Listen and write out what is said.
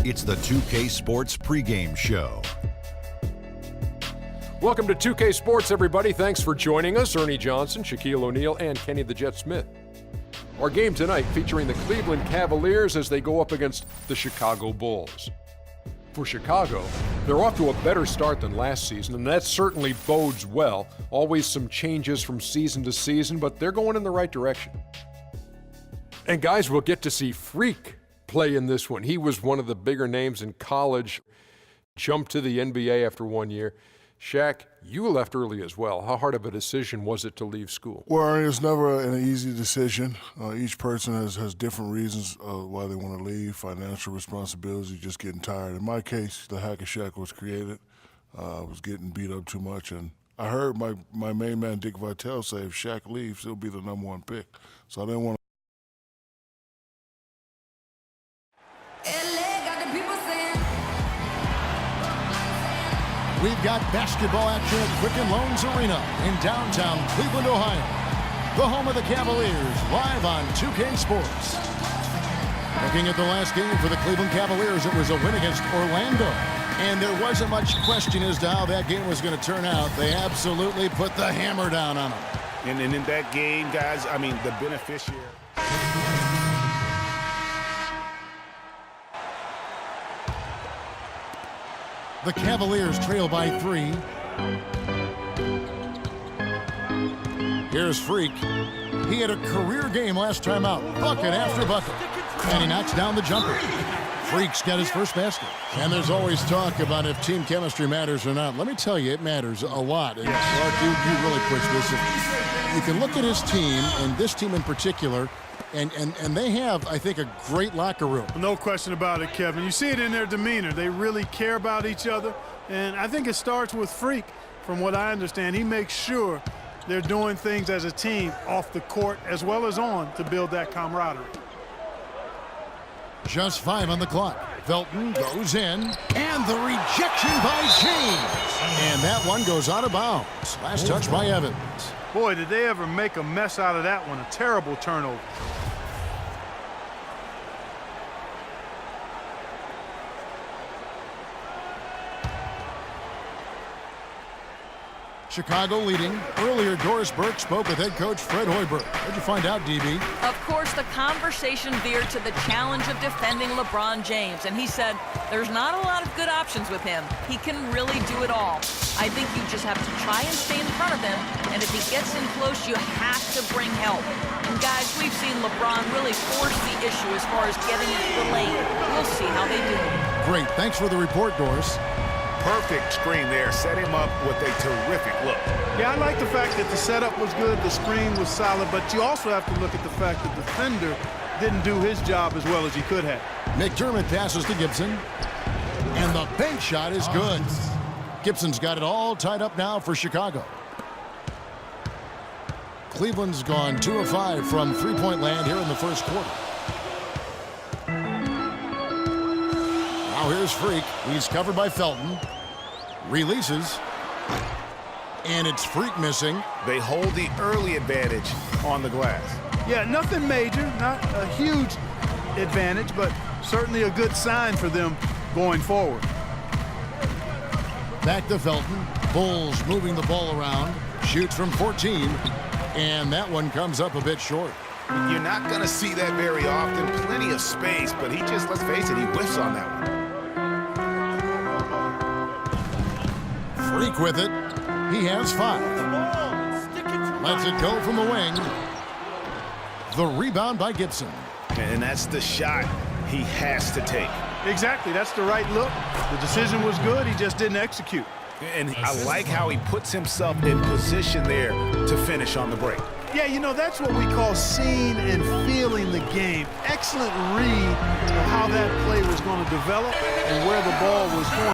It's the 2K Sports pregame show. Welcome to 2K Sports, everybody. Thanks for joining us. Ernie Johnson, Shaquille O'Neal, and Kenny the Jet Smith. Our game tonight featuring the Cleveland Cavaliers as they go up against the Chicago Bulls. For Chicago, they're off to a better start than last season, and that certainly bodes well. Always some changes from season to season, but they're going in the right direction. And guys, we'll get to see Freak play in this one. He was one of the bigger names in college, jumped to the NBA after 1 year. Shaq, you left early as well. How hard of a decision was it to leave school? Well, it's never an easy decision. Each person has different reasons why they want to leave. Financial responsibility, just getting tired. In my case, the Hack and Shaq was created. I was getting beat up too much, and I heard my main man, Dick Vitale, say if Shaq leaves, he'll be the #1 pick. So I didn't want to. We've got basketball action at Quicken Loans Arena in downtown Cleveland, Ohio. The home of the Cavaliers, live on 2K Sports. Looking at the last game for the Cleveland Cavaliers, it was a win against Orlando. And there wasn't much question as to how that game was going to turn out. They absolutely put the hammer down on them. And in that game, guys, I mean, the beneficiary. The Cavaliers trail by 3. Here's Freak. He had a career game last time out. Bucket after bucket. And he knocks down the jumper. Freak's got his first basket. And there's always talk about if team chemistry matters or not. Let me tell you, it matters a lot. And Clark, you really push this. You can look at his team, and this team in particular, and they have, I think, a great locker room. No question about it, Kevin. You see it in their demeanor. They really care about each other, and I think it starts with Freak. From what I understand, he makes sure they're doing things as a team off the court as well as on to build that camaraderie. Just 5 on the clock. Felton goes in, and the rejection by James. And that one goes out of bounds. Last touch by Evans. Boy, did they ever make a mess out of that one. A terrible turnover. Chicago leading. Earlier, Doris Burke spoke with head coach Fred Hoiberg. What'd you find out, DB? Of course, the conversation veered to the challenge of defending LeBron James, and he said there's not a lot of good options with him. He can really do it all. I think you just have to try and stay in front of him, and if he gets in close, you have to bring help. And guys, we've seen LeBron really force the issue as far as getting into the lane. We'll see how they do. Great. Thanks for the report, Doris. Perfect screen there. Set him up with a terrific look. Yeah, I like the fact that the setup was good, the screen was solid, but you also have to look at the fact that the defender didn't do his job as well as he could have. McDermott passes to Gibson, and the bank shot is good. Gibson's got it all tied up now for Chicago. Cleveland's gone 2 of 5 from three-point land here in the first quarter. Now here's Freak. He's covered by Felton. Releases. And it's Freak missing. They hold the early advantage on the glass. Yeah, nothing major, not a huge advantage, but certainly a good sign for them going forward. Back to Felton. Bulls moving the ball around. Shoots from 14. And that one comes up a bit short. You're not going to see that very often. Plenty of space, but he just, let's face it, he whiffs on that one. Freak with it. He has 5. Lets it go from the wing. The rebound by Gibson. And that's the shot he has to take. Exactly. That's the right look. The decision was good. He just didn't execute. And I like how he puts himself in position there to finish on the break. Yeah, you know, that's what we call seeing and feeling the game. Excellent read of how that play was going to develop and where the ball was going.